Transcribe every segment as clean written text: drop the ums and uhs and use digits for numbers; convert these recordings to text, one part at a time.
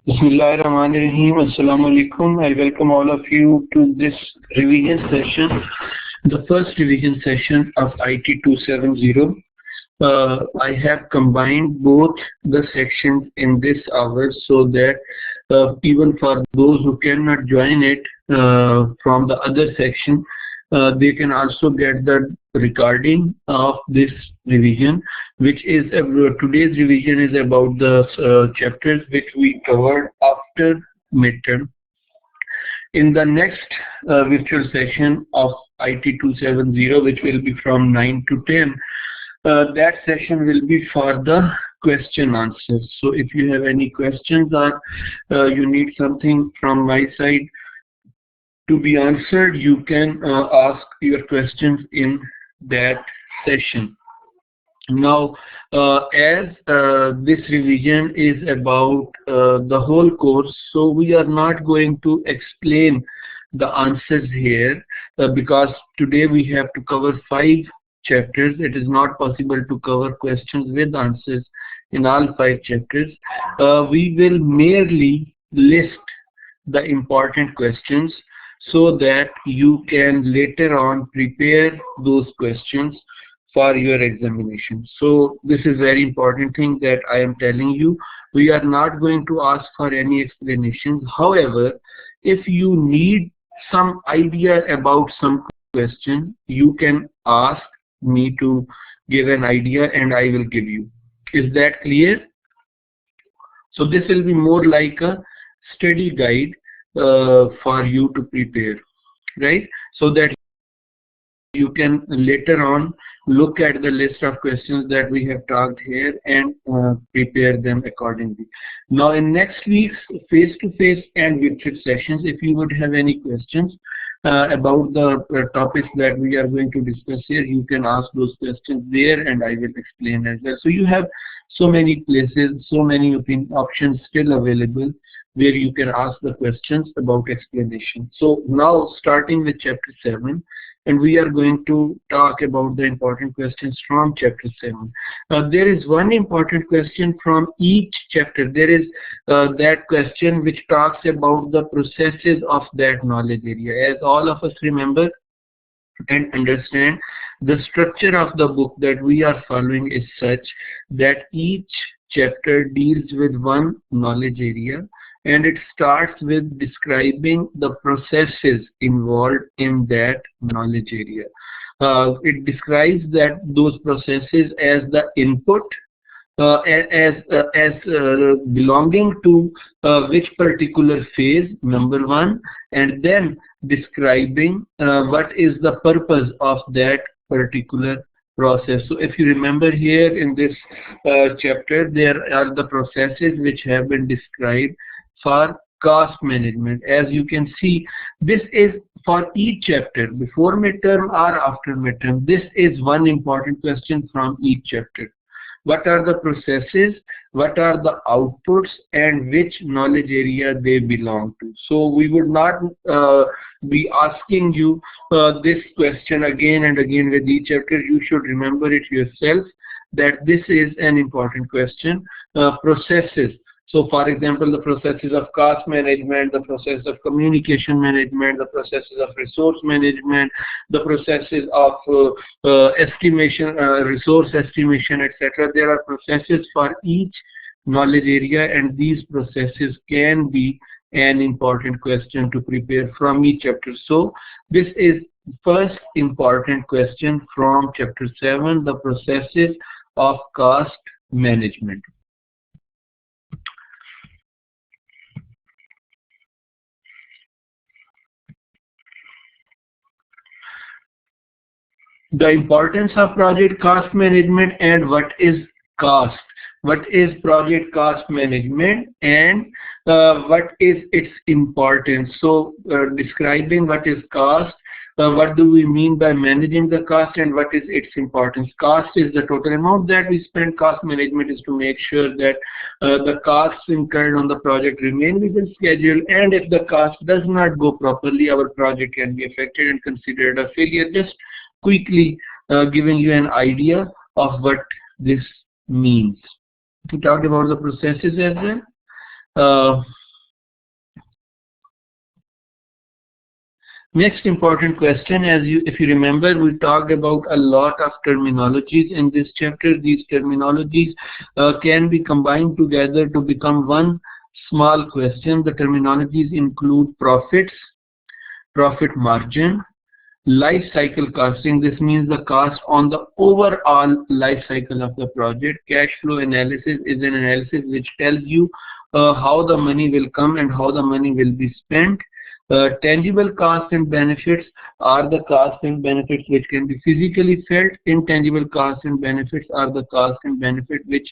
Bismillahirrahmanirrahim. Assalamu alaikum. I welcome all of you to this revision session, the first revision session of IT-270. I have combined both the sections in this hour so that even for those who cannot join it from the other section, they can also get the recording of this revision, which is today's revision is about the chapters which we covered after midterm. In the next virtual session of IT-270, which will be from 9 to 10, that session will be for the question answers. So if you have any questions or you need something from my side to be answered, you can ask your questions in that session. Now, as this revision is about the whole course, so we are not going to explain the answers here because today we have to cover 5 chapters. It is not possible to cover questions with answers in all 5 chapters. We will merely list the important questions so that you can later on prepare those questions for your examination. So this is very important thing that I am telling you. We are not going to ask for any explanations. However, if you need some idea about some question, you can ask me to give an idea and I will give you. Is that clear? So this will be more like a study guide for you to prepare, right? So that you can later on look at the list of questions that we have talked here and prepare them accordingly. Now in next week's face-to-face and virtual sessions, if you would have any questions about the topics that we are going to discuss here, you can ask those questions there and I will explain as well. So you have so many places, so many options still available where you can ask the questions about explanation. So now starting with chapter 7, and we are going to talk about the important questions from chapter 7. There is one important question from each chapter. There is that question which talks about the processes of that knowledge area. As all of us remember and understand, the structure of the book that we are following is such that each chapter deals with one knowledge area, and it starts with describing the processes involved in that knowledge area. It describes those processes as the input, as belonging to which particular phase, number one, and then describing what is the purpose of that particular process. So if you remember here in this chapter, there are the processes which have been described for cost management. As you can see, this is for each chapter, before midterm or after midterm. This is one important question from each chapter. What are the processes, what are the outputs, and which knowledge area they belong to? So we would not be asking you this question again and again with each chapter. You should remember it yourself that this is an important question. Processes. So for example, the processes of cost management, the process of communication management, the processes of resource management, the processes of estimation, resource estimation, etc. There are processes for each knowledge area, and these processes can be an important question to prepare from each chapter. So this is first important question from chapter 7, the processes of cost management. The importance of project cost management and what is cost. What is project cost management and what is its importance? So describing what is cost, what do we mean by managing the cost, and what is its importance? Cost is the total amount that we spend. Cost management is to make sure that the costs incurred on the project remain within schedule, and if the cost does not go properly, our project can be affected and considered a failure. Just quickly giving you an idea of what this means. We talked about the processes as well. Next important question, if you remember, we talked about a lot of terminologies in this chapter. These terminologies can be combined together to become one small question. The terminologies include profits, profit margin, life cycle costing. This means the cost on the overall life cycle of the project. Cash flow analysis is an analysis which tells you how the money will come and how the money will be spent. Tangible costs and benefits are the costs and benefits which can be physically felt. Intangible costs and benefits are the costs and benefits which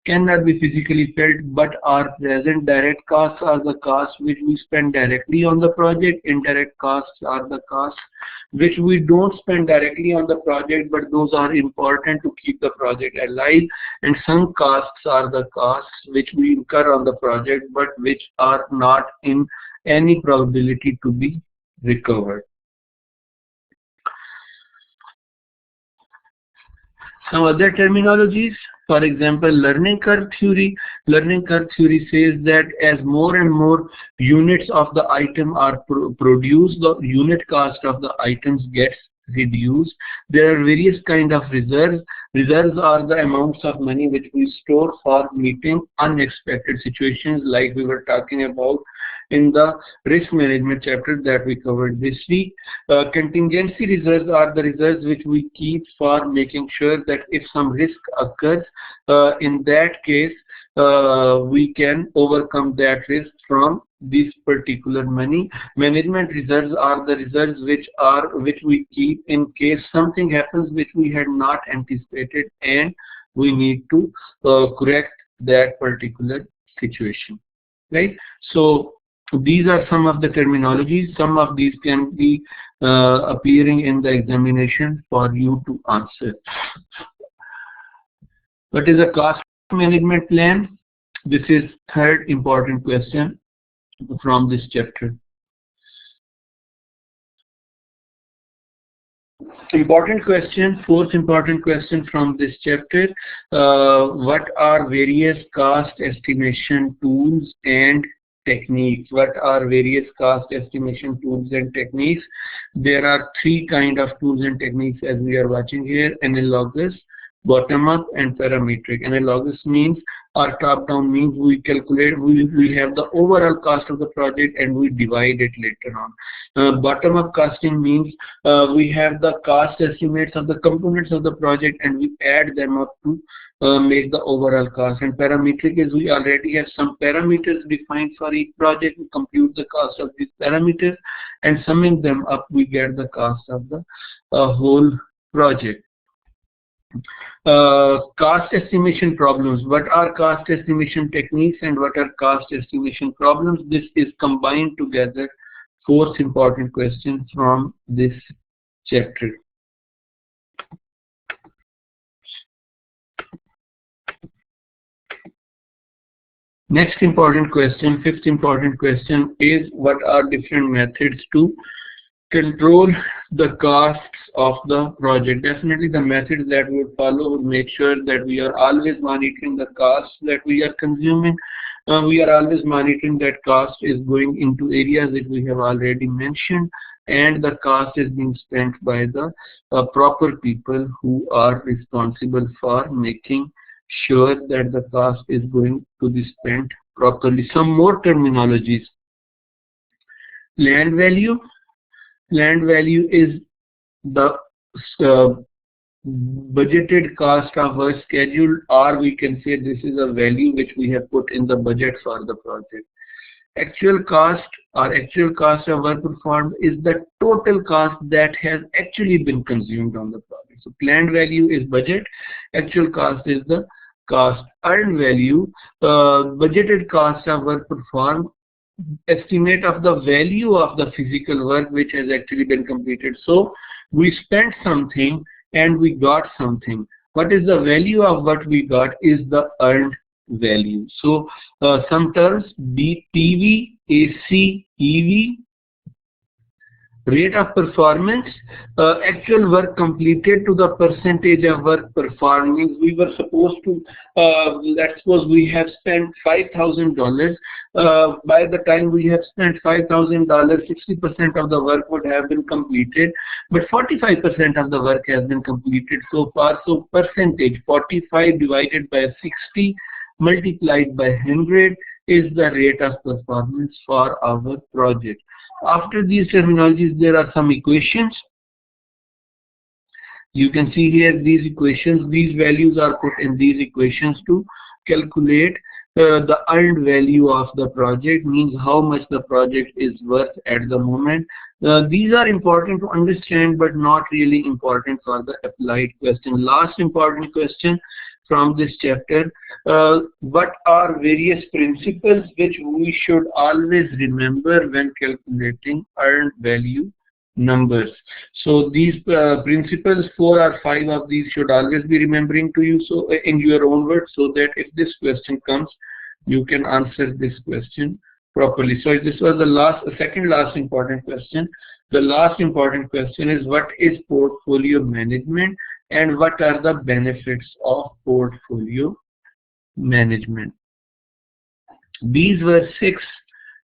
cannot be physically felt but are present. Direct costs are the costs which we spend directly on the project. Indirect costs are the costs which we don't spend directly on the project, but those are important to keep the project alive. And sunk costs are the costs which we incur on the project but which are not in any probability to be recovered. Some other terminologies, for example, learning curve theory. Learning curve theory says that as more and more units of the item are produced, the unit cost of the items gets reduced. There are various kind of reserves. Reserves are the amounts of money which we store for meeting unexpected situations, like we were talking about in the risk management chapter that we covered this week. Contingency reserves are the reserves which we keep for making sure that if some risk occurs, in that case we can overcome that risk from this particular money. Management reserves are the reserves which we keep in case something happens which we had not anticipated and we need to correct that particular situation, right? So these are some of the terminologies. Some of these can be appearing in the examination for you to answer. What is a cost management plan? This is third important question from this chapter. Important question, fourth important question from this chapter. What are various cost estimation tools and techniques? What are various cost estimation tools and techniques? There are three kind of tools and techniques as we are watching here: analogous, bottom up, and parametric. Analogous means, or top down means, we calculate, we have the overall cost of the project and we divide it later on. Bottom up costing means we have the cost estimates of the components of the project and we add them up to make the overall cost. And parametric is we already have some parameters defined for each project. We compute the cost of these parameters and summing them up we get the cost of the whole project. Cost estimation problems. What are cost estimation techniques and what are cost estimation problems? This is combined together. Fourth important question from this chapter. Next important question, fifth important question, is what are different methods to control the costs of the project? Definitely the methods that we would follow would make sure that we are always monitoring the costs that we are consuming. We are always monitoring that cost is going into areas that we have already mentioned, and the cost is being spent by the proper people who are responsible for making sure that the cost is going to be spent properly. Some more terminologies. Land value. Land value is the budgeted cost of a schedule, or we can say this is a value which we have put in the budget for the project. Actual cost or actual cost of work performed is the total cost that has actually been consumed on the project. So planned value is budget, actual cost is the cost. Earned value, budgeted cost of work performed, estimate of the value of the physical work which has actually been completed. So we spent something and we got something. What is the value of what we got is the earned value. So some terms: PV, AC, EV, Rate of performance, actual work completed to the percentage of work performed. Means we were supposed to, let's suppose we have spent $5,000. By the time we have spent $5,000, 60% of the work would have been completed, but 45% of the work has been completed so far. So percentage 45 divided by 60 multiplied by 100 is the rate of performance for our project. After these terminologies, there are some equations. You can see here these equations. These values are put in these equations to calculate the earned value of the project, means how much the project is worth at the moment. These are important to understand, but not really important for the applied question. Last important question from this chapter, what are various principles which we should always remember when calculating earned value numbers? So these principles, 4 or 5 of these should always be remembering to you, so in your own words, so that if this question comes, you can answer this question properly. So this was the second last important question. The last important question is, what is portfolio management and what are the benefits of portfolio management? These were 6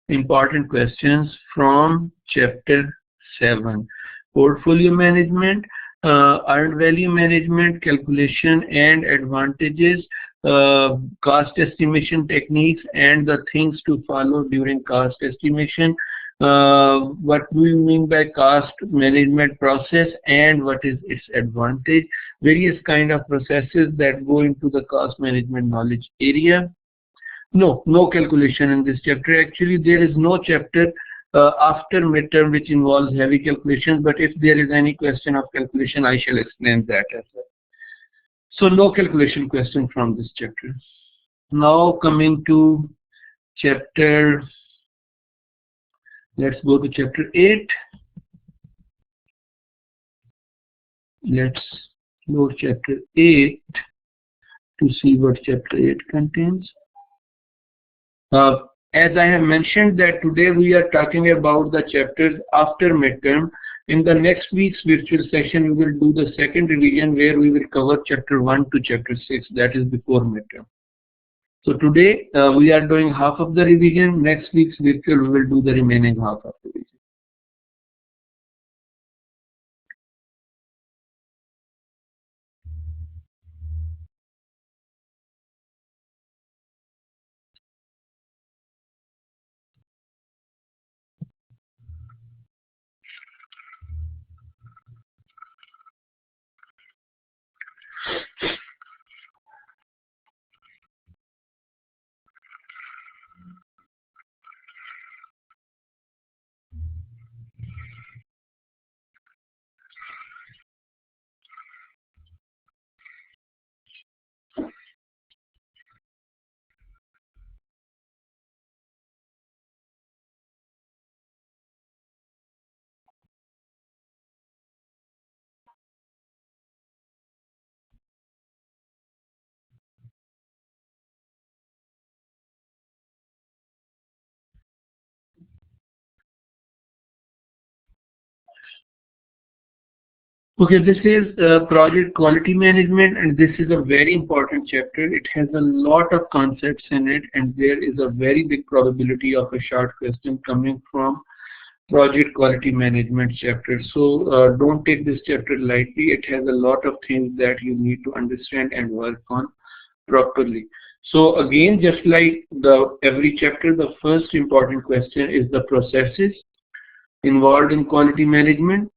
important questions from chapter 7. Portfolio management, earned value management, calculation and advantages, cost estimation techniques and the things to follow during cost estimation, what do we mean by cost management process and what is its advantage, various kind of processes that go into the cost management knowledge area. No calculation in this chapter. Actually, there is no chapter after midterm which involves heavy calculations, but if there is any question of calculation, I shall explain that as well. So no calculation question from this chapter. Now coming to chapter, let's go to chapter 8. Let's go to chapter 8 to see what chapter 8 contains. As I have mentioned that today we are talking about the chapters after midterm. In the next week's virtual session, we will do the second revision where we will cover chapter 1 to chapter 6, that is before midterm. So today we are doing half of the revision. Next week's virtual we will do the remaining half of the revision. Okay, this is project quality management, and this is a very important chapter. It has a lot of concepts in it, and there is a very big probability of a short question coming from project quality management chapter. So don't take this chapter lightly. It has a lot of things that you need to understand and work on properly. So again, just like every chapter, the first important question is the processes involved in quality management.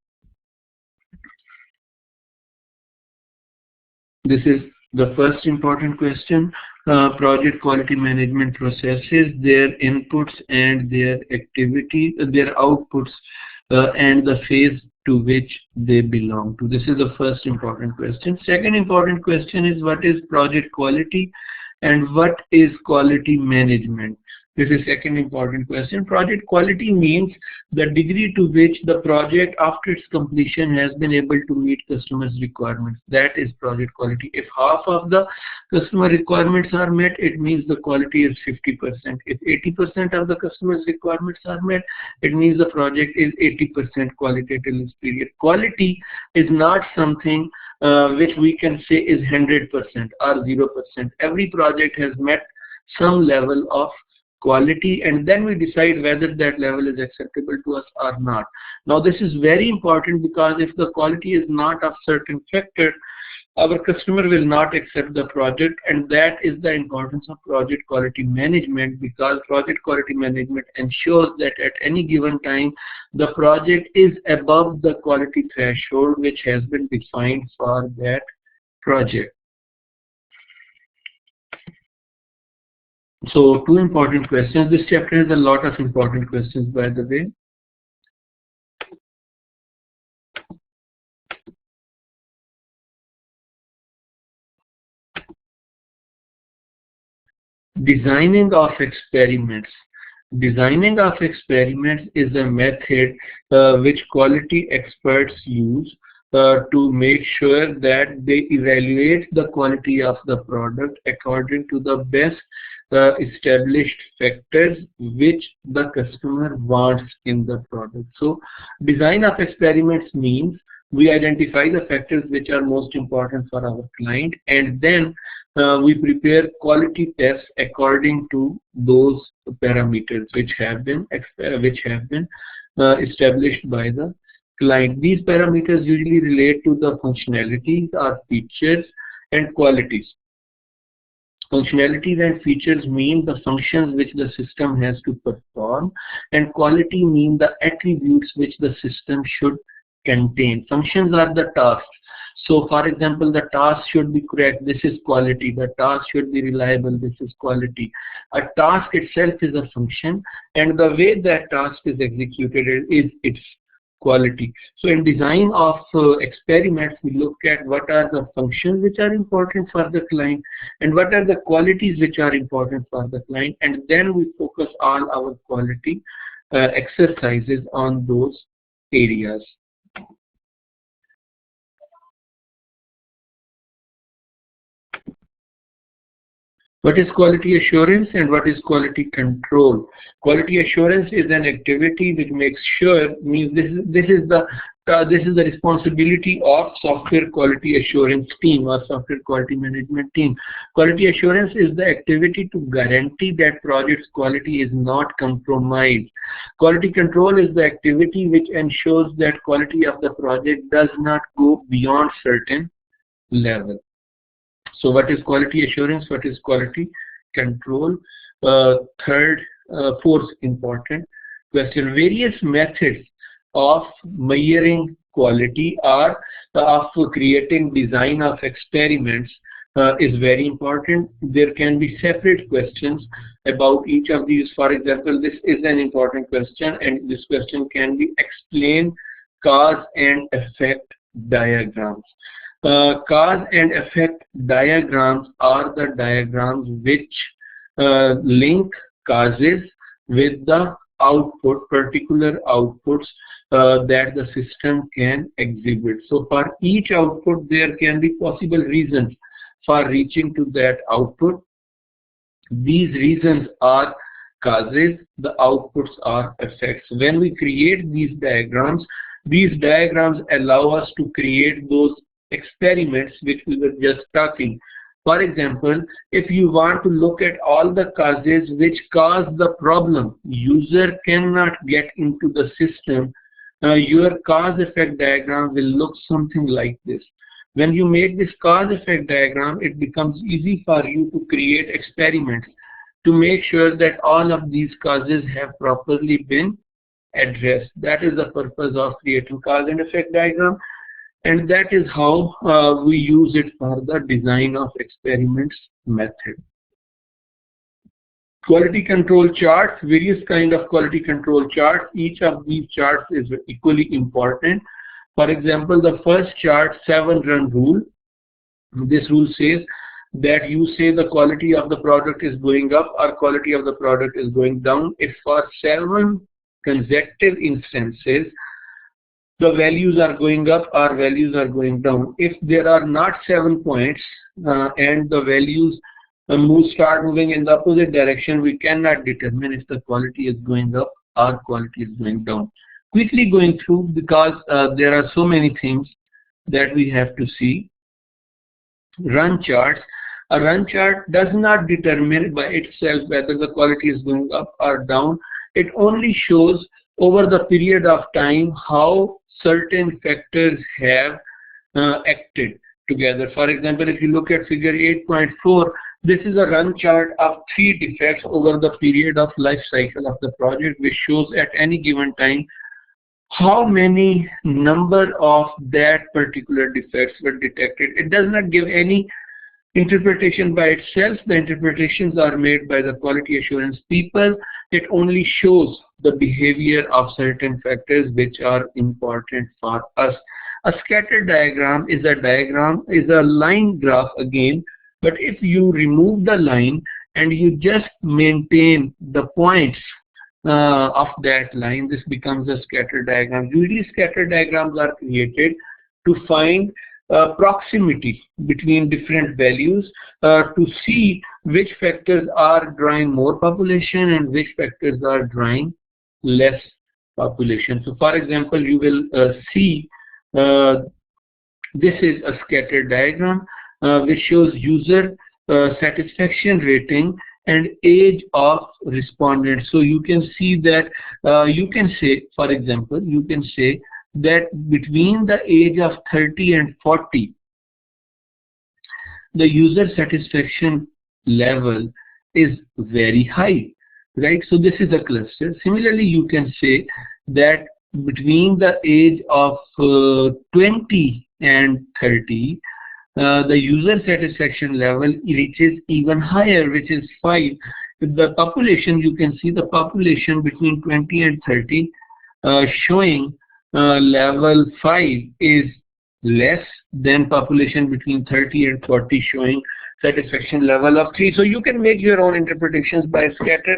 This is the first important question. Project quality management processes, their inputs and their activity, their outputs, and the phase to which they belong to. This is the first important question. Second important question is, what is project quality and what is quality management? This is second important question. Project quality means the degree to which the project after its completion has been able to meet customers' requirements. That is project quality. If half of the customer requirements are met, it means the quality is 50%. If 80% of the customer's requirements are met, it means the project is 80% qualitatively superior. Quality is not something which we can say is 100% or 0%. Every project has met some level of quality, and then we decide whether that level is acceptable to us or not. Now this is very important, because if the quality is not of certain factor, our customer will not accept the project, and that is the importance of project quality management, because project quality management ensures that at any given time the project is above the quality threshold which has been defined for that project. So two important questions. This chapter has a lot of important questions, by the way. Designing of experiments. Designing of experiments is a method which quality experts use to make sure that they evaluate the quality of the product according to the best established factors which the customer wants in the product. So design of experiments means we identify the factors which are most important for our client, and then we prepare quality tests according to those parameters which have been established by the client. These parameters usually relate to the functionalities or features and qualities. Functionalities and features mean the functions which the system has to perform, and quality mean the attributes which the system should contain. Functions are the tasks. So for example, the task should be correct, this is quality. The task should be reliable, this is quality. A task itself is a function, and the way that task is executed is its quality. So in design of experiments, we look at what are the functions which are important for the client and what are the qualities which are important for the client, and then we focus all our quality exercises on those areas. What is quality assurance and what is quality control? Quality assurance is an activity which makes sure, means this is the responsibility of software quality assurance team or software quality management team. Quality assurance is the activity to guarantee that project's quality is not compromised. Quality control is the activity which ensures that quality of the project does not go beyond certain level. So what is quality assurance? What is quality control? Fourth important question. Various methods of measuring quality or of creating design of experiments is very important. There can be separate questions about each of these. For example, this is an important question, and this question can be explain cause and effect diagrams. Cause and effect diagrams are the diagrams which link causes with the output, particular outputs that the system can exhibit. So for each output there can be possible reasons for reaching to that output. These reasons are causes, the outputs are effects. When we create these diagrams allow us to create those experiments which we were just talking. For example, if you want to look at all the causes which cause the problem, user cannot get into the system, your cause effect diagram will look something like this. When you make this cause effect diagram, it becomes easy for you to create experiments to make sure that all of these causes have properly been addressed. That is the purpose of creating cause and effect diagram. And that is how we use it for the design of experiments method. Quality control charts, various kind of quality control charts. Each of these charts is equally important. For example, the first chart, 7-run rule. This rule says that you say the quality of the product is going up or quality of the product is going down if for 7 consecutive instances the values are going up or values are going down. If there are not 7 points and the values start moving in the opposite direction, we cannot determine if the quality is going up or quality is going down. Quickly going through, because there are so many things that we have to see. Run charts. A run chart does not determine by itself whether the quality is going up or down. It only shows over the period of time how certain factors have acted together. For example, if you look at figure 8.4, this is a run chart of 3 defects over the period of life cycle of the project, which shows at any given time how many number of that particular defects were detected. It does not give any interpretation by itself. The interpretations are made by the quality assurance people. It only shows the behavior of certain factors which are important for us. A scatter diagram is a line graph again, but if you remove the line and you just maintain the points of that line, this becomes a scatter diagram. Usually scatter diagrams are created to find proximity between different values to see which factors are drawing more population and which factors are drawing less population. So for example, you will see this is a scatter diagram which shows user satisfaction rating and age of respondents. So you can see that you can say, for example, you can say that between the age of 30 and 40, the user satisfaction level is very high, right? So this is a cluster. Similarly, you can say that between the age of 20 and 30, the user satisfaction level reaches even higher, which is 5. With the population, you can see the population between 20 and 30 showing level 5 is less than population between 30 and 40 showing satisfaction level of 3. So you can make your own interpretations by scatter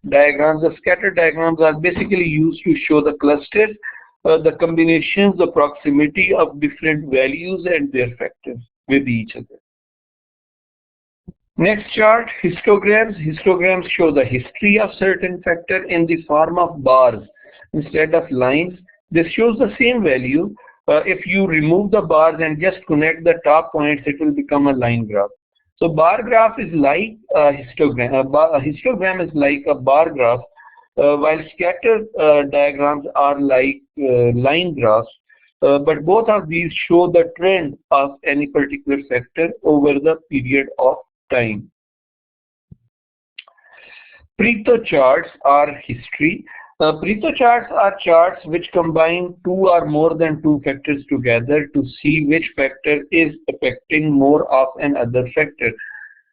diagrams. The scatter diagrams are basically used to show the clusters, the combinations, the proximity of different values and their factors with each other. Next chart, histograms. Histograms show the history of certain factor in the form of bars instead of lines. This shows the same value. If you remove the bars and just connect the top points, it will become a line graph. So bar graph is like a histogram. A histogram is like a bar graph, while scatter diagrams are like line graphs. But both of these show the trend of any particular factor over the period of time. Pareto charts are history. Pareto charts are charts which combine 2 or more than 2 factors together to see which factor is affecting more of another factor.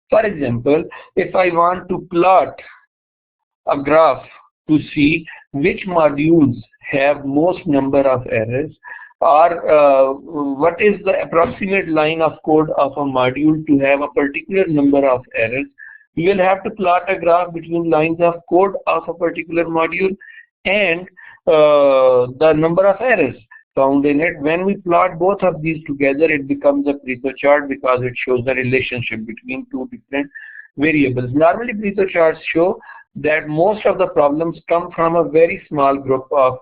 For example, if I want to plot a graph to see which modules have most number of errors, or what is the approximate line of code of a module to have a particular number of errors, we will have to plot a graph between lines of code of a particular module and the number of errors found in it. When we plot both of these together, it becomes a Pareto chart because it shows the relationship between 2 different variables. Normally, Pareto charts show that most of the problems come from a very small group of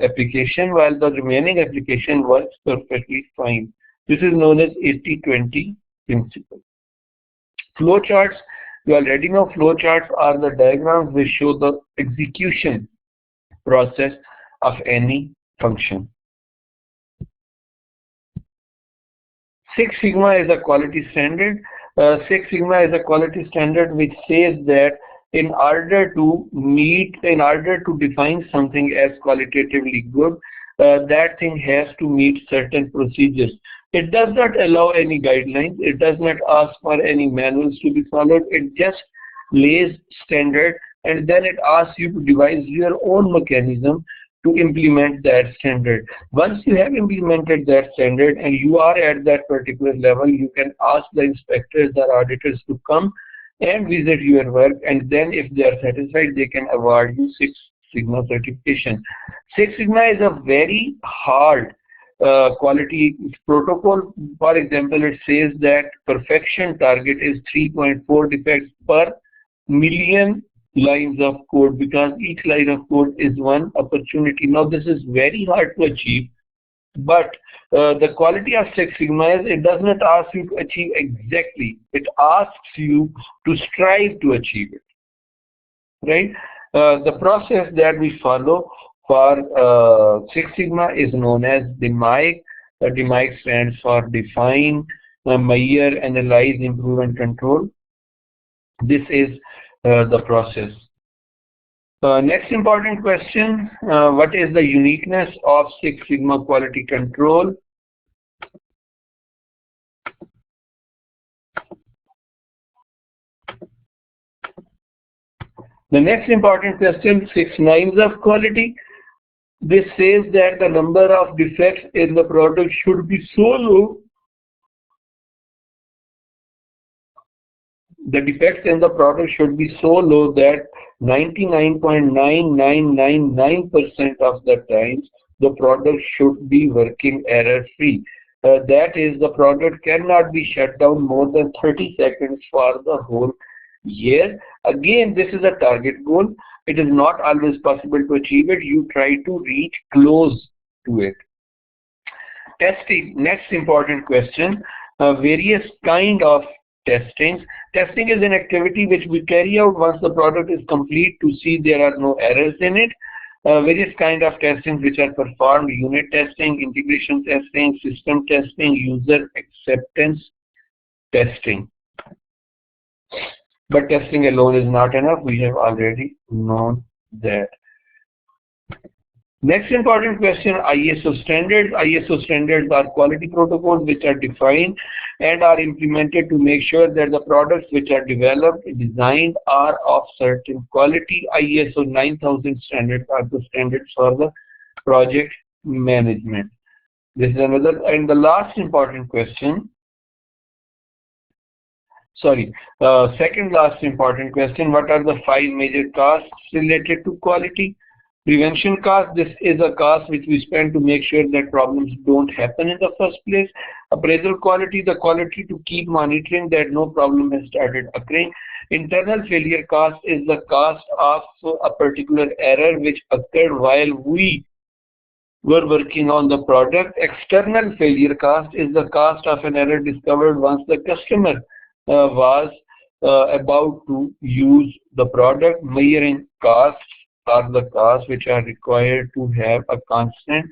application, while the remaining application works perfectly fine. This is known as 80-20 principle. Flowcharts. You already know flowcharts are the diagrams which show the execution process of any function. Six Sigma is a quality standard. Six Sigma is a quality standard which says that in order to define something as qualitatively good, that thing has to meet certain procedures. It does not allow any guidelines. It does not ask for any manuals to be followed. It just lays standard, and then it asks you to devise your own mechanism to implement that standard. Once you have implemented that standard and you are at that particular level, you can ask the inspectors or auditors to come and visit your work, and then if they are satisfied, they can award you Six Sigma certification. Six Sigma is a very hard quality protocol. For example, it says that perfection target is 3.4 defects per million lines of code, because each line of code is one opportunity. Now this is very hard to achieve, but the quality of Six Sigma is, it does not ask you to achieve exactly, it asks you to strive to achieve it, right? The process that we follow for Six Sigma is known as DMAIC. DMAIC stands for Define, Measure, Analyze, Improve and Control. This is the process. Next important question, what is the uniqueness of Six Sigma quality control? The next important question, 6 nines of quality. This says that the number of defects in the product should be so low. The defects in the product should be so low that 99.9999% of the times the product should be working error-free. That is, the product cannot be shut down more than 30 seconds for the whole year. Again, this is a target goal. It is not always possible to achieve it. You try to reach close to it. Testing. Next important question. Various kind of testing. Testing is an activity which we carry out once the product is complete to see there are no errors in it. Various kind of testing which are performed: unit testing, integration testing, system testing, user acceptance testing. But testing alone is not enough. We have already known that. Next important question, ISO standards. ISO standards are quality protocols which are defined and are implemented to make sure that the products which are developed, designed, are of certain quality. ISO 9000 standards are the standards for the project management. This is another, and the last important question. Second last important question, what are the 5 major costs related to quality? Prevention cost, this is a cost which we spend to make sure that problems don't happen in the first place. Appraisal quality, the quality to keep monitoring that no problem has started occurring. Internal failure cost is the cost of a particular error which occurred while we were working on the product. External failure cost is the cost of an error discovered once the customer was about to use the product. Measuring costs are the costs which are required to have a constant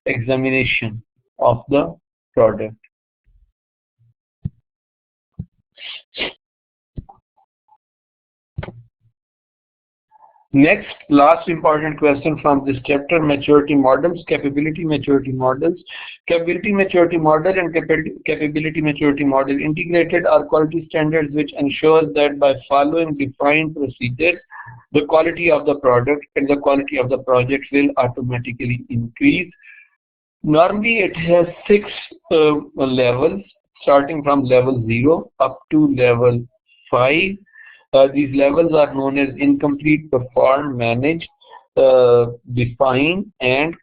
examination of the product. Next, last important question from this chapter, maturity models, capability maturity models. Capability maturity model and capability maturity model integrated are quality standards which ensure that by following defined procedures, the quality of the product and the quality of the project will automatically increase. Normally, it has 6 levels, starting from level 0 up to level 5. These levels are known as incomplete, perform, manage, define, and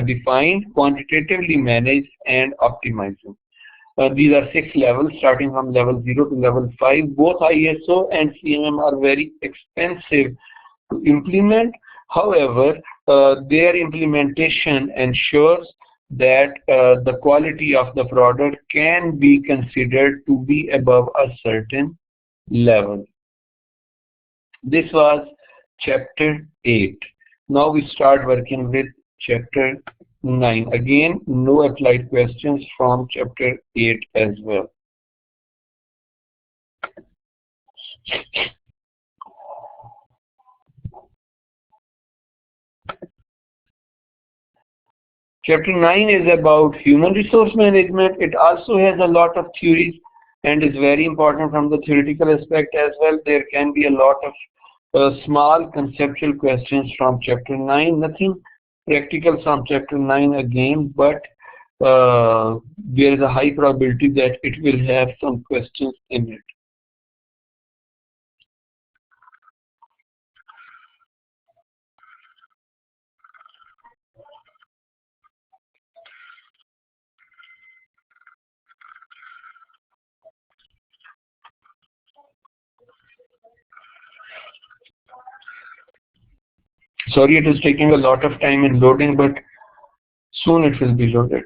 defined, quantitatively managed, and optimizing. These are 6 levels, starting from level 0 to level 5. Both ISO and CMM are very expensive to implement. However, their implementation ensures that the quality of the product can be considered to be above a certain level. This was chapter 8. Now we start working with chapter 9. Again, no applied questions from chapter 8 as well. Chapter 9 is about human resource management. It also has a lot of theories and is very important from the theoretical aspect as well. There can be a lot of Small conceptual questions from chapter 9, nothing practical from chapter 9 again, but there is a high probability that it will have some questions in it. Sorry, it is taking a lot of time in loading, but soon it will be loaded.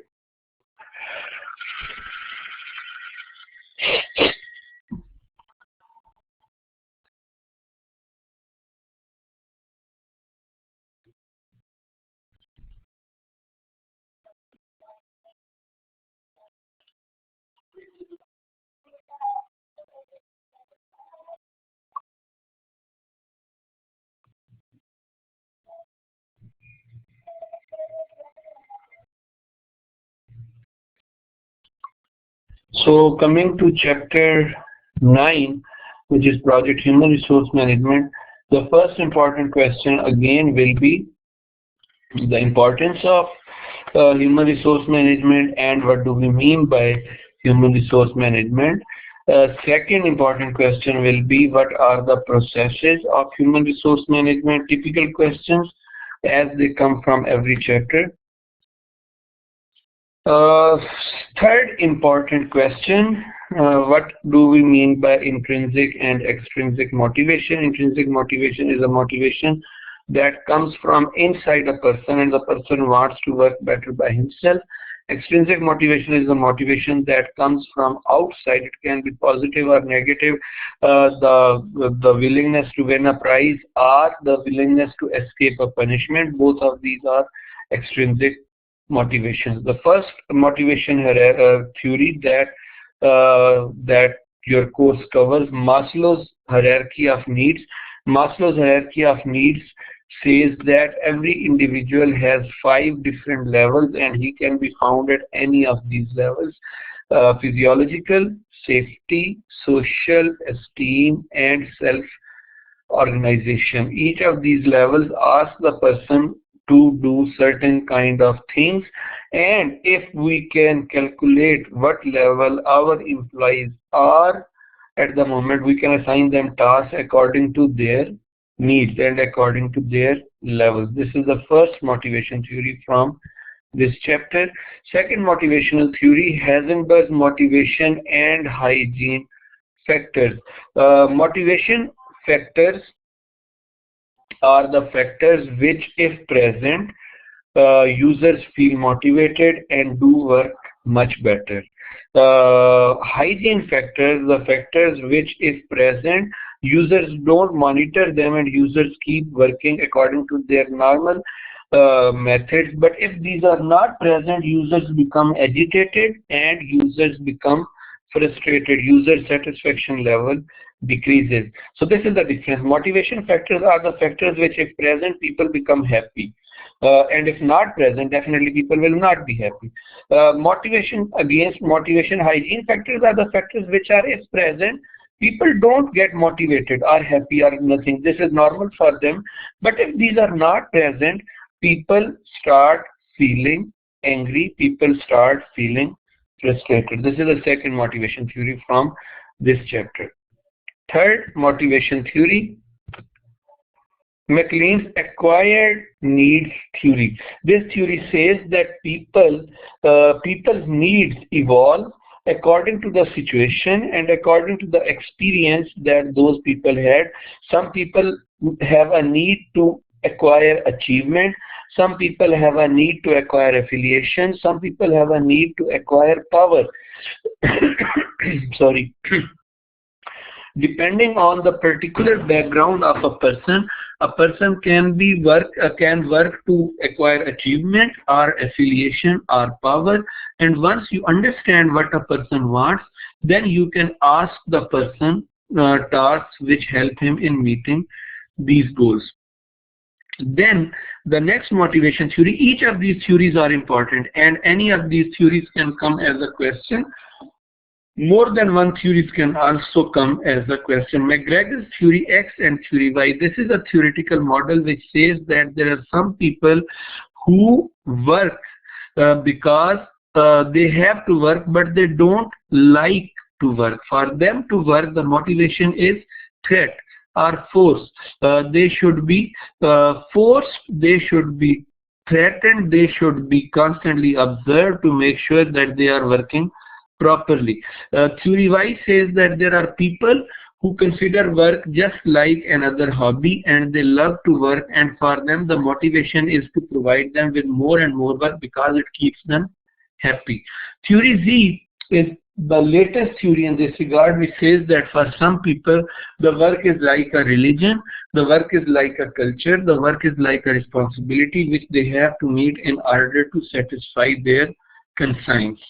So coming to chapter 9, which is project human resource management, the first important question again will be the importance of human resource management and what do we mean by human resource management. Second important question will be what are the processes of human resource management, typical questions as they come from every chapter. Third important question, what do we mean by intrinsic and extrinsic motivation? Intrinsic motivation is a motivation that comes from inside a person and the person wants to work better by himself. Extrinsic motivation is a motivation that comes from outside. It can be positive or negative, the willingness to win a prize or the willingness to escape a punishment. Both of these are extrinsic motivations. The first motivation theory that your course covers, Maslow's hierarchy of needs. Maslow's hierarchy of needs says that every individual has 5 different levels and he can be found at any of these levels: physiological, safety, social, esteem, and self-organization. Each of these levels asks the person to do certain kind of things, and if we can calculate what level our employees are at the moment, we can assign them tasks according to their needs and according to their levels. This is the first motivation theory from this chapter. Second motivational theory, Heisenberg's motivation and hygiene factors. Motivation factors are the factors which, if present, users feel motivated and do work much better. Hygiene factors, the factors which, if present, users don't monitor them and users keep working according to their normal methods. But if these are not present, users become agitated and users become frustrated. User satisfaction level decreases. So this is the difference. Motivation factors are the factors which, if present, people become happy. And if not present, definitely people will not be happy. Motivation against motivation hygiene factors are the factors which are, if present, people don't get motivated or happy or nothing. This is normal for them. But if these are not present, people start feeling angry, people start feeling frustrated. This is the second motivation theory from this chapter. Third motivation theory, McLean's acquired needs theory. This theory says that people's needs evolve according to the situation and according to the experience that those people had. Some people have a need to acquire achievement. Some people have a need to acquire affiliation. Some people have a need to acquire power. Sorry. Depending on the particular background of a person can work to acquire achievement or affiliation or power. And once you understand what a person wants, then you can ask the person tasks which help him in meeting these goals. Then the next motivation theory, each of these theories are important and any of these theories can come as a question. More than one theories can also come as a question. McGregor's theory X and theory Y. This is a theoretical model which says that there are some people who work because they have to work, but they don't like to work. For them to work, the motivation is threat or force. They should be forced, they should be threatened, they should be constantly observed to make sure that they are working properly. Theory Y says that there are people who consider work just like another hobby, and they love to work, and for them the motivation is to provide them with more and more work because it keeps them happy. Theory Z is the latest theory in this regard, which says that for some people the work is like a religion, the work is like a culture, the work is like a responsibility which they have to meet in order to satisfy their conscience.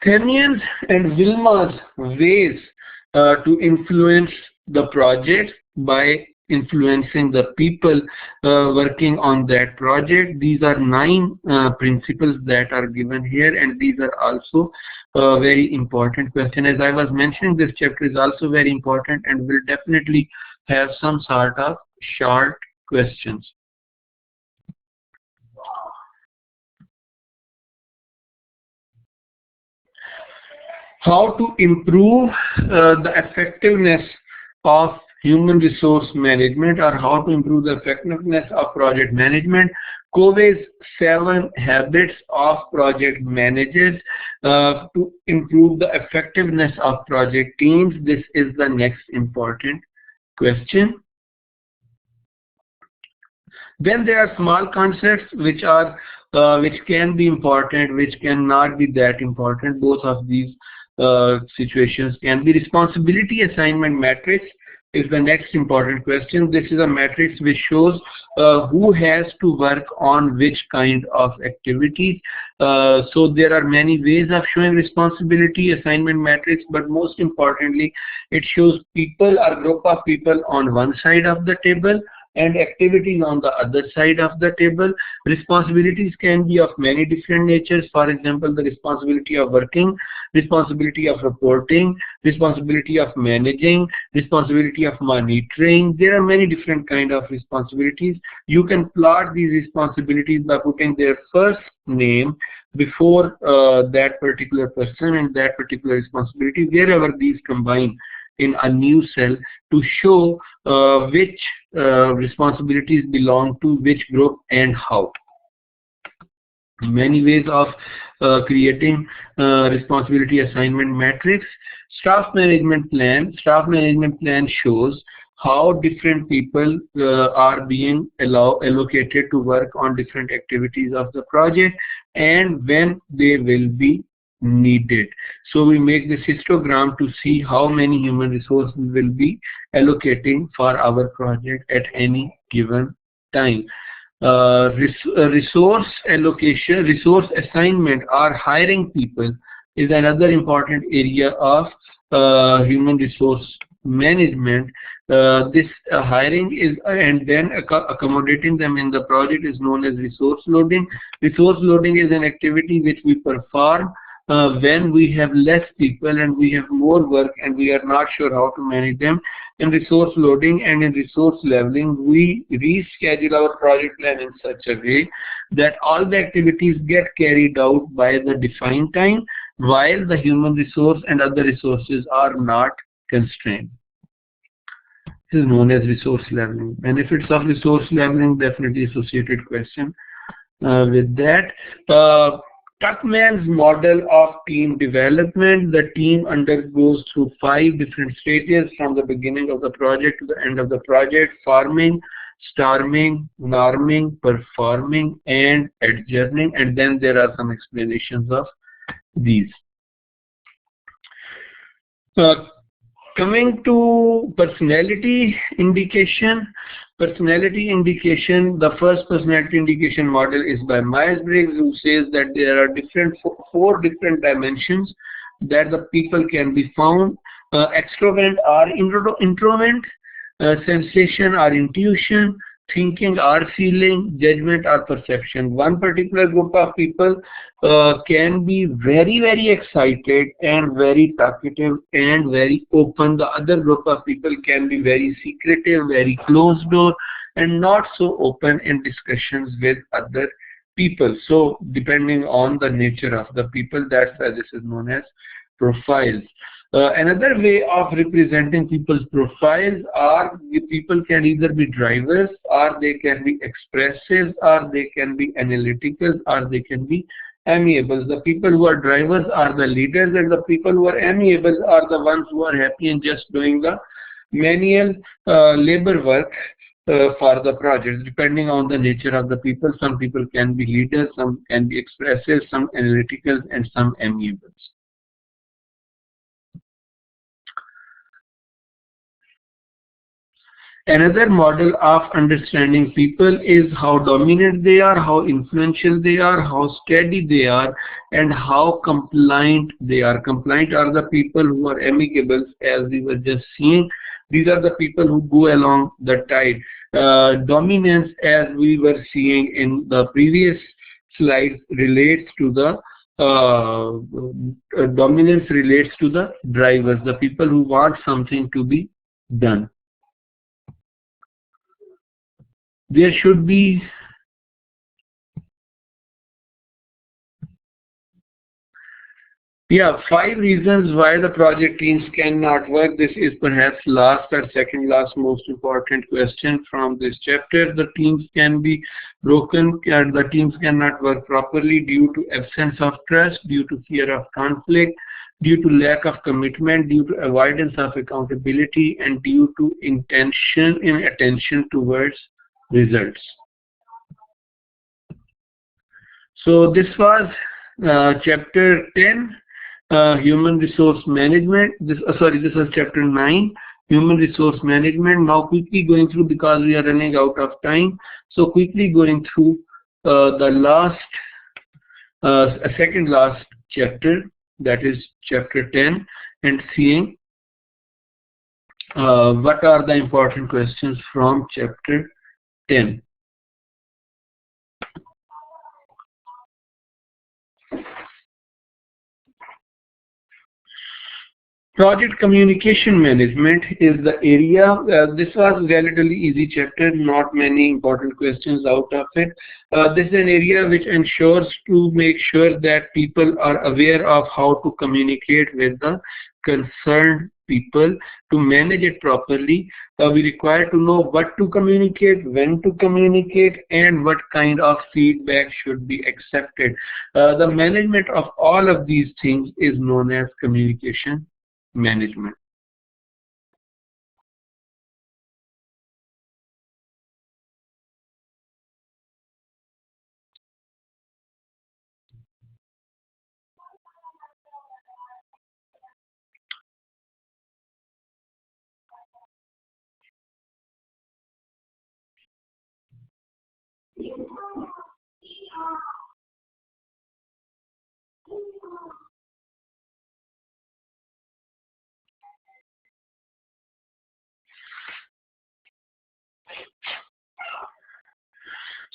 Thenian's and Wilma's ways to influence the project by influencing the people working on that project. These are 9 principles that are given here, and these are also very important question. As I was mentioning, this chapter is also very important and will definitely have some sort of short questions. How to improve the effectiveness of human resource management, or how to improve the effectiveness of project management. Covey's 7 habits of project managers to improve the effectiveness of project teams. This is the next important question. Then there are small concepts which can be important, which cannot be that important. Both of these situations can be. Responsibility assignment matrix is the next important question. This is a matrix which shows who has to work on which kind of activities. So there are many ways of showing responsibility assignment matrix, but most importantly it shows people or group of people on one side of the table and activities on the other side of the table. Responsibilities can be of many different natures. For example, the responsibility of working, responsibility of reporting, responsibility of managing, responsibility of monitoring. There are many different kind of responsibilities. You can plot these responsibilities by putting their first name before that particular person and that particular responsibility, wherever these combine in a new cell, to show which responsibilities belong to which group and how. Many ways of creating responsibility assignment matrix. Staff management plan. Staff management plan shows how different people are being allocated to work on different activities of the project and when they will be needed. So we make this histogram to see how many human resources we will be allocating for our project at any given time. Resource allocation, resource assignment, or hiring people is another important area of human resource management. This hiring is and then accommodating them in the project is known as resource loading. Resource loading is an activity which we perform when we have less people and we have more work and we are not sure how to manage them. In resource loading and in resource leveling, we reschedule our project plan in such a way that all the activities get carried out by the defined time while the human resource and other resources are not constrained. This is known as resource leveling. Benefits of resource leveling, definitely associated question with that. Tuckman's model of team development. The team undergoes through 5 different stages from the beginning of the project to the end of the project: forming, storming, norming, performing, and adjourning. And then there are some explanations of these. Coming to personality indication. Personality indication, the first personality indication model is by Myers-Briggs, who says that there are four different dimensions that the people can be found: extrovert or introvert, sensation or intuition, thinking or feeling, judgment or perception. One particular group of people can be very, very excited and very talkative and very open. The other group of people can be very secretive, very closed door, and not so open in discussions with other people. So depending on the nature of the people, that's why this is known as profiles. Another way of representing people's profiles are the people can either be drivers, or they can be expressive, or they can be analytical, or they can be amiable. The people who are drivers are the leaders, and the people who are amiable are the ones who are happy in just doing the manual labor work for the project. Depending on the nature of the people, some people can be leaders, some can be expressive, some analytical, and some amiable. Another model of understanding people is how dominant they are, how influential they are, how steady they are, and how compliant they are. Compliant are the people who are amicable, as we were just seeing. These are the people who go along the tide. Dominance, as we were seeing in the previous slides, relates to the dominance relates to the drivers, the people who want something to be done. There should be five reasons why the project teams cannot work. This is perhaps last or second last most important question from this chapter. The teams can be broken, and the teams cannot work properly due to absence of trust, due to fear of conflict, due to lack of commitment, due to avoidance of accountability, and due to attention towards results. So this was chapter 10, human resource management. This was chapter 9, human resource management. Now quickly going through, because we are running out of time, so quickly going through the last second last chapter, that is chapter 10, and seeing what are the important questions from chapter 10. Project communication management is the area. This was a relatively easy chapter, not many important questions out of it. This is an area which ensures to make sure that people are aware of how to communicate with the concerned people. To manage it properly, we require to know what to communicate, when to communicate, and what kind of feedback should be accepted. The management of all of these things is known as communication management.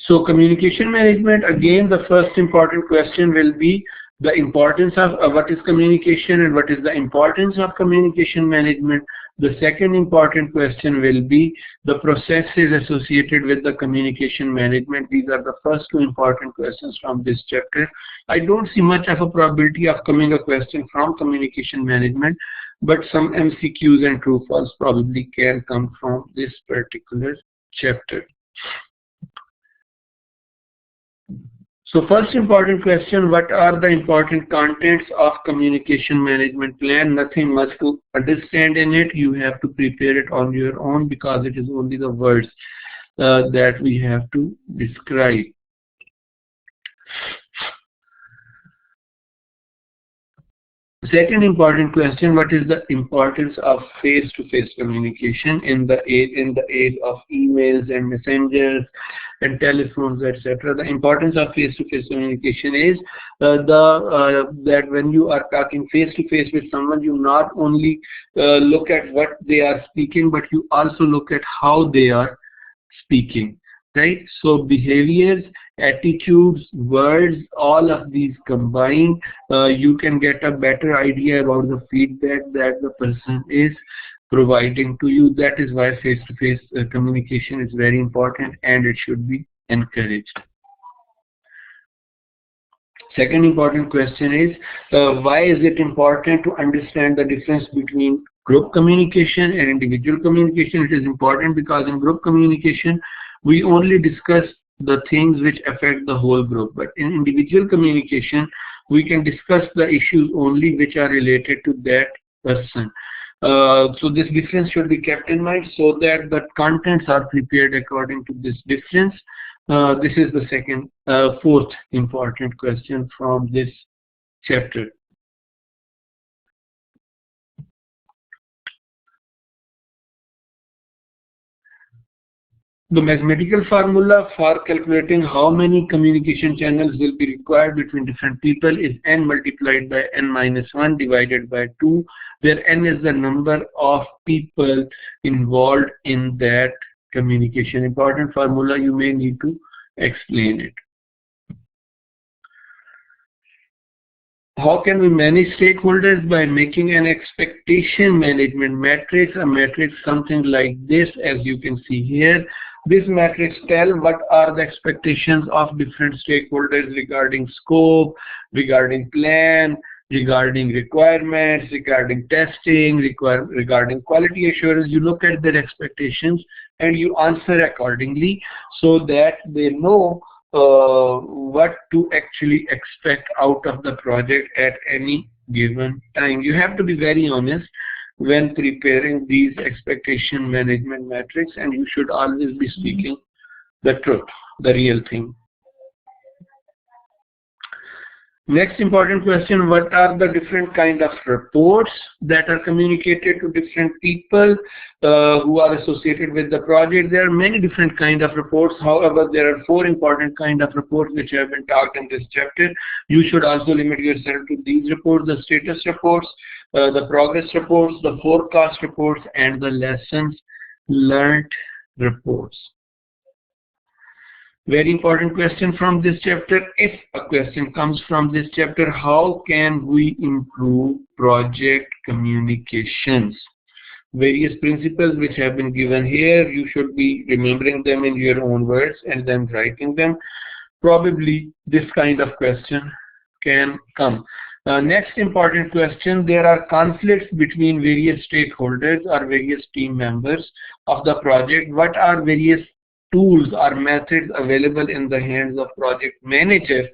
So communication management, again, the first important question will be the importance of what is communication and what is the importance of communication management. The second important question will be the processes associated with the communication management. These are the first two important questions from this chapter. I don't see much of a probability of coming a question from communication management, but some MCQs and true false probably can come from this particular chapter. So first important question, what are the important contents of communication management plan? Nothing much to understand in it. You have to prepare it on your own, because it is only the words that we have to describe. Second important question, what is the importance of face-to-face communication in the age of emails and messengers and telephones, etc. The importance of face-to-face communication is that when you are talking face-to-face with someone, you not only look at what they are speaking, but you also look at how they are speaking. right? So behaviors, attitudes, words, all of these combined, you can get a better idea about the feedback that the person is providing to you. That is why face-to-face communication is very important and it should be encouraged. Second important question is, why is it important to understand the difference between group communication and individual communication? It is important because in group communication, we only discuss the things which affect the whole group. But in individual communication, we can discuss the issues only which are related to that person. So this difference should be kept in mind so that the contents are prepared according to this difference. This is the fourth important question from this chapter. The mathematical formula for calculating how many communication channels will be required between different people is n multiplied by n minus 1 divided by 2, where n is the number of people involved in that communication. Important formula, you may need to explain it. How can we manage stakeholders? By making an expectation management matrix, a matrix something like this, as you can see here. This matrix tells what are the expectations of different stakeholders regarding scope, regarding plan, regarding requirements, regarding testing, regarding quality assurance. You look at their expectations and you answer accordingly so that they know what to actually expect out of the project at any given time. You have to be very honest when preparing these expectation management metrics, and you should always be speaking the truth, the real thing. Next important question, what are the different kind of reports that are communicated to different people who are associated with the project? There are many different kind of reports. However, there are 4 important kind of reports which have been talked in this chapter. You should also limit yourself to these reports: the status reports, the progress reports, the forecast reports, and the lessons learned reports. Very important question from this chapter. If a question comes from this chapter, how can we improve project communications? Various principles which have been given here, you should be remembering them in your own words and then writing them. Probably this kind of question can come. Next important question, there are conflicts between various stakeholders or various team members of the project. What are various tools or methods available in the hands of project manager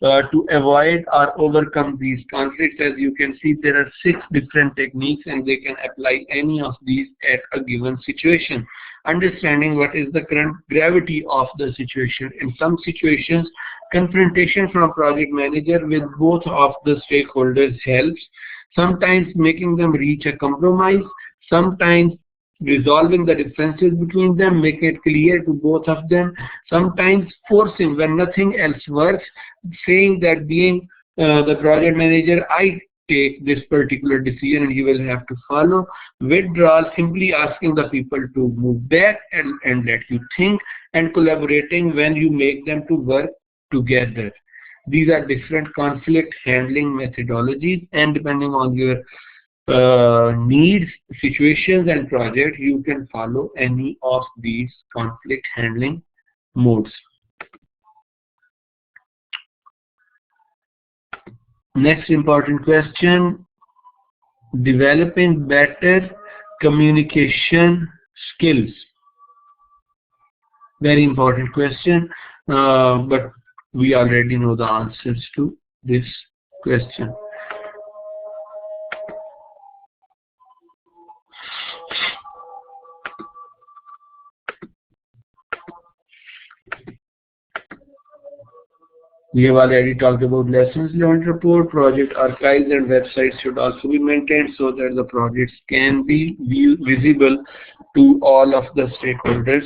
to avoid or overcome these conflicts? As you can see, there are 6 different techniques and they can apply any of these at a given situation. Understanding what is the current gravity of the situation. In some situations, confrontation from project manager with both of the stakeholders helps. Sometimes making them reach a compromise, sometimes resolving the differences between them, making it clear to both of them, sometimes forcing when nothing else works, saying that being the project manager, I take this particular decision and you will have to follow. Withdrawal, simply asking the people to move back and let you think, and collaborating when you make them to work together. These are different conflict handling methodologies, and depending on your needs, situations and project, you can follow any of these conflict handling modes. Next important question, developing better communication skills. Very important question, but we already know the answers to this question. We have already talked about lessons learned report. Project archives and websites should also be maintained so that the projects can be visible to all of the stakeholders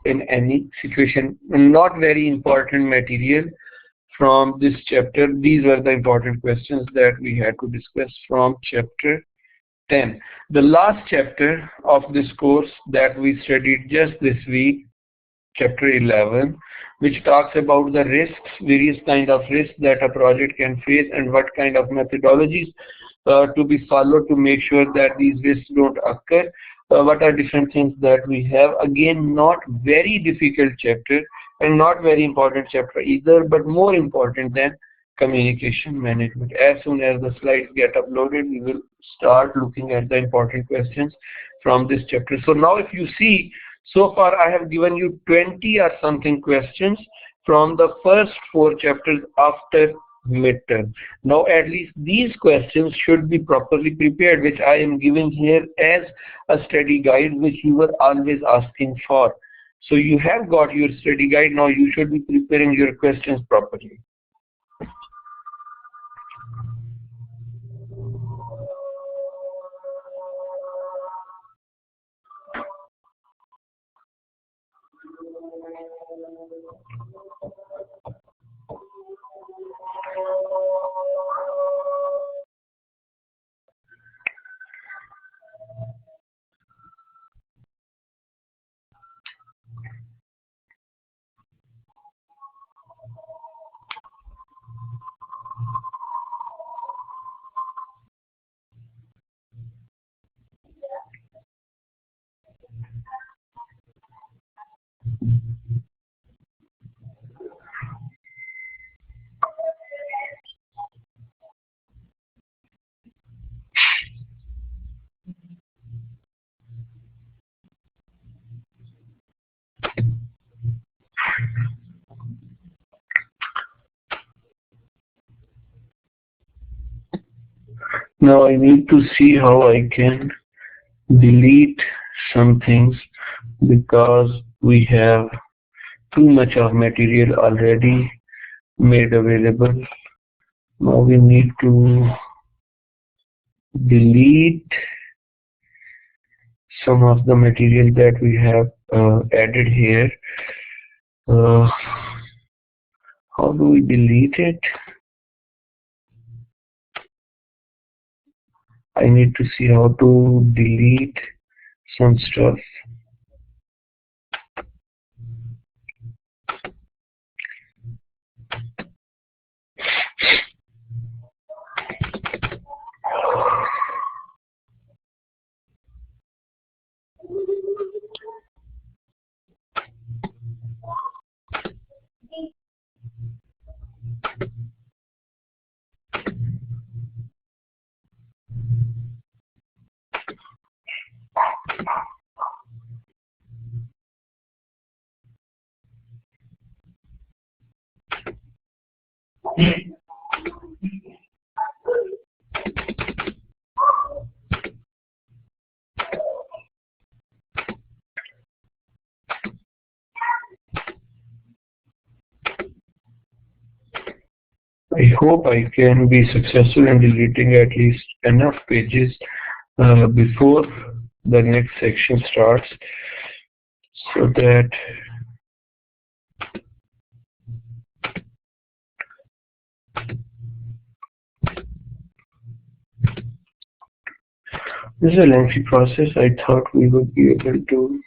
in any situation. Not very important material from this chapter. These were the important questions that we had to discuss from chapter 10. The last chapter of this course that we studied just this week chapter 11, which talks about the risks, various kind of risks that a project can face and what kind of methodologies to be followed to make sure that these risks don't occur. What are different things that we have. Again, not very difficult chapter and not very important chapter either, but more important than communication management. As soon as the slides get uploaded, we will start looking at the important questions from this chapter. So now if you see, so far I have given you 20 or something questions from the first 4 chapters after midterm. Now at least these questions should be properly prepared, which I am giving here as a study guide, which you were always asking for. So you have got your study guide, now you should be preparing your questions properly. Now I need to see how I can delete some things because we have too much of material already made available. Now we need to delete some of the material that we have added here. How do we delete it? I need to see how to delete some stuff. I hope I can be successful in deleting at least enough pages before the next section starts, so that this is a lengthy process. I thought we would be able to.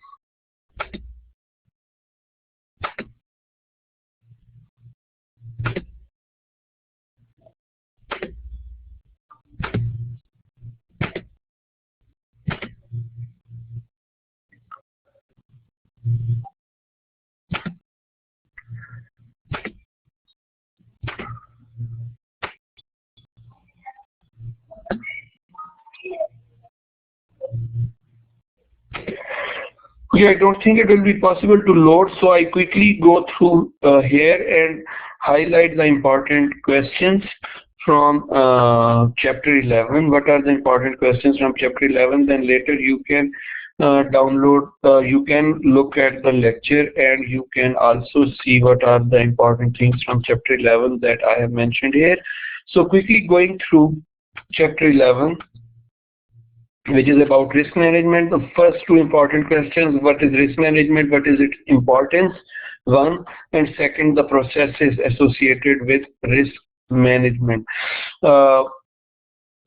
Okay, I don't think it will be possible to load, so I quickly go through here and highlight the important questions from chapter 11. What are the important questions from chapter 11? Then later you can download, you can look at the lecture, and you can also see what are the important things from chapter 11 that I have mentioned here. So quickly going through chapter 11, which is about risk management. The first 2 important questions: what is risk management, what is its importance, 1, and second, the processes associated with risk management.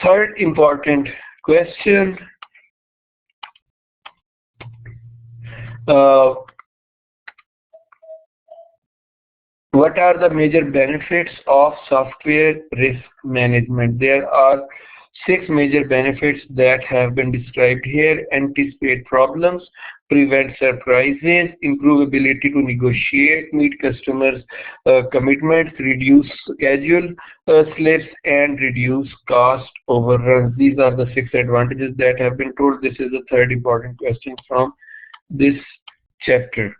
Third important question, What are the major benefits of software risk management? There are 6 major benefits that have been described here: anticipate problems, prevent surprises, improve ability to negotiate, meet customers' commitments, reduce schedule slips, and reduce cost overruns. These are the 6 advantages that have been told. This is the third important question from this chapter.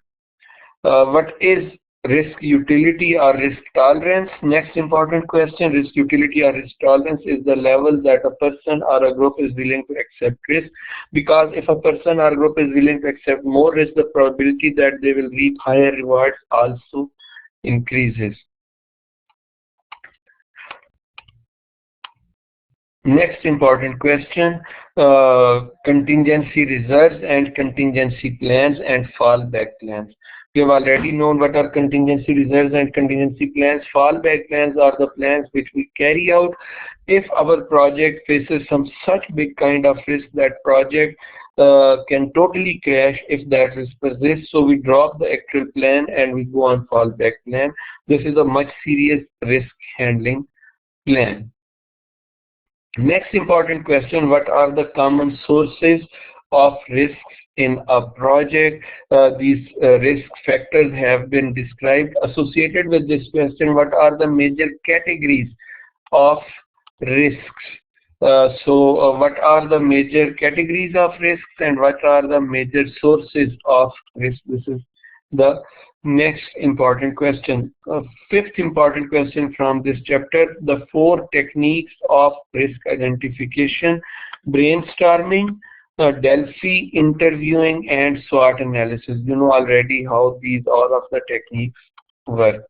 What is risk utility or risk tolerance? Next important question: risk utility or risk tolerance is the level that a person or a group is willing to accept risk, because if a person or group is willing to accept more risk, the probability that they will reap higher rewards also increases. Next important question: contingency reserves and contingency plans and fallback plans. We have already known what are contingency reserves and contingency plans. Fallback plans are the plans which we carry out if our project faces some such big kind of risk that project can totally crash if that risk persists. So we drop the actual plan and we go on fallback plan. This is a much serious risk handling plan. Next important question: what are the common sources of risks in a project? These risk factors have been described. Associated with this question, what are the major categories of risks? What are the major categories of risks and what are the major sources of risk? This is the next important question. Fifth important question from this chapter: the 4 techniques of risk identification: brainstorming, Delphi, interviewing, and SWOT analysis. You know already how these all of the techniques work.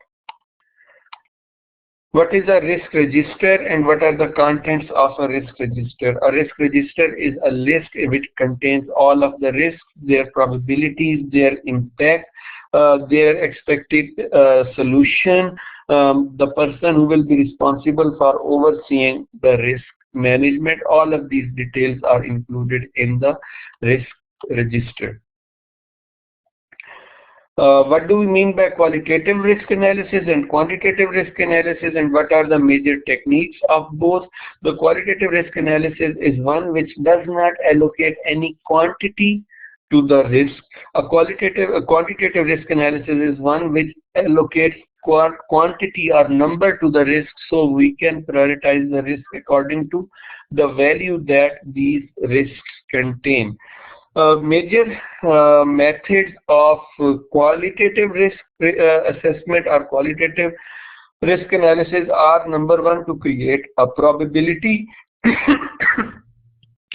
What is a risk register and what are the contents of a risk register? A risk register is a list which contains all of the risks, their probabilities, their impact, their expected solution, the person who will be responsible for overseeing the risk management. All of these details are included in the risk register. What do we mean by qualitative risk analysis and quantitative risk analysis, and what are the major techniques of both? The qualitative risk analysis is one which does not allocate any quantity to the risk. A quantitative risk analysis is one which allocates quantity or number to the risk, so we can prioritize the risk according to the value that these risks contain. Major methods of qualitative risk assessment or qualitative risk analysis are: number 1, to create a probability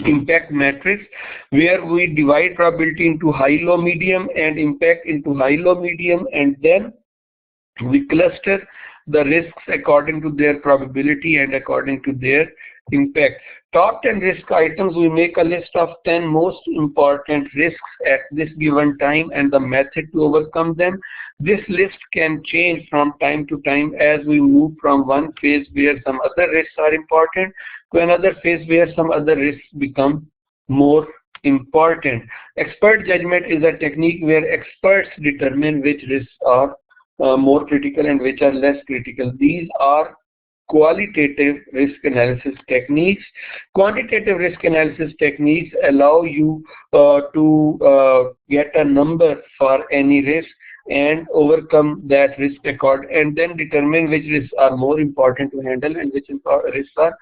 impact matrix, where we divide probability into high, low, medium, and impact into high, low, medium, and then we cluster the risks according to their probability and according to their impact. Top 10 risk items: we make a list of 10 most important risks at this given time and the method to overcome them. This list can change from time to time as we move from one phase where some other risks are important to another phase where some other risks become more important. Expert judgment is a technique where experts determine which risks are more critical and which are less critical. These are qualitative risk analysis techniques. Quantitative risk analysis techniques allow you to get a number for any risk and overcome that risk and then determine which risks are more important to handle and which risks are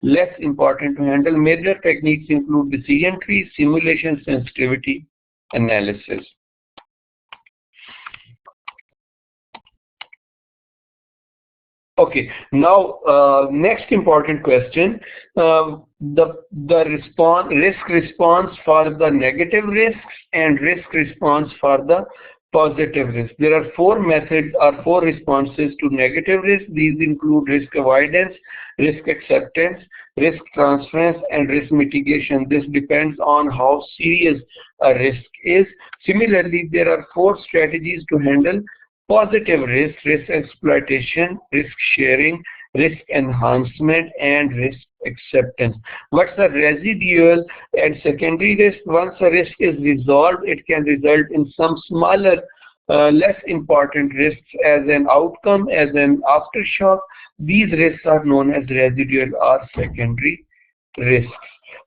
less important to handle. Major techniques include decision trees, simulation, sensitivity analysis. Okay, now next important question: risk response for the negative risks and risk response for the positive risk. There are 4 methods or 4 responses to negative risk. These include risk avoidance, risk acceptance, risk transference, and risk mitigation. This depends on how serious a risk is. Similarly, there are 4 strategies to handle positive risk: risk exploitation, risk sharing, risk enhancement, and risk acceptance. What's the residual and secondary risk? Once a risk is resolved, it can result in some smaller less important risks as an outcome, as an aftershock. These risks are known as residual or secondary risks.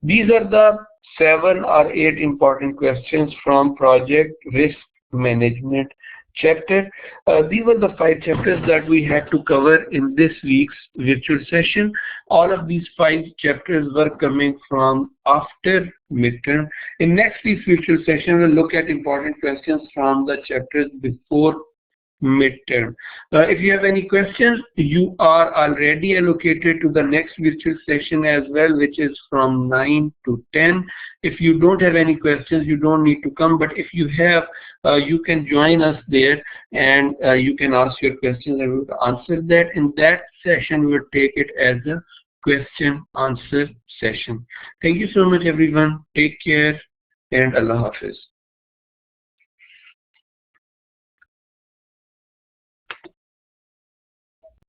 These are the 7 or 8 important questions from project risk management chapter. These were the 5 chapters that we had to cover in this week's virtual session. All of these 5 chapters were coming from after midterm. In next week's virtual session, we'll look at important questions from the chapters before midterm. If you have any questions, you are already allocated to the next virtual session as well, which is from 9 to 10. If you don't have any questions, you don't need to come, but if you have, you can join us there, and you can ask your questions and we will answer that. In that session, we will take it as a question answer session. Thank you so much, everyone. Take care, and Allah Hafiz.